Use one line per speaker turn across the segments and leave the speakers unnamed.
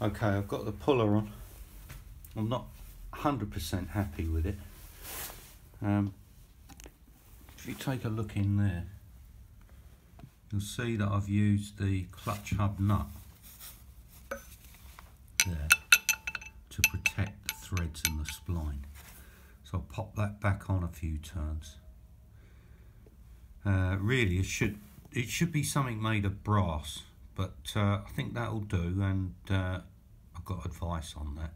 Okay, I've got the puller on. I'm not 100% happy with it. If you take a look in there, you'll see that I've used the clutch hub nut there to protect the threads and the spline. So I'll pop that back on a few turns. Really, it should be something made of brass, but I think that'll do, and I've got advice on that.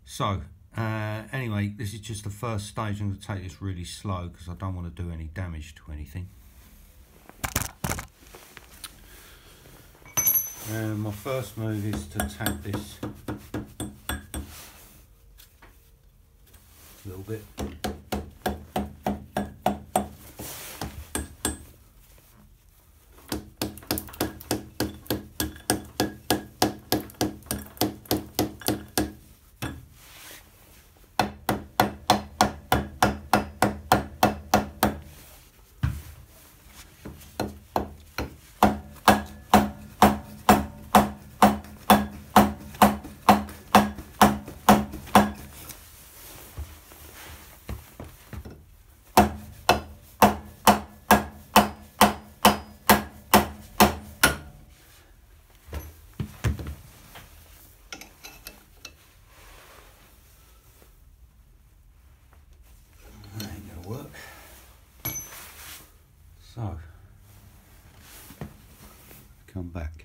So anyway, this is just the first stage. I'm going to take this really slow because I don't want to do any damage to anything. My first move is to tap this a little bit. Work. So come back.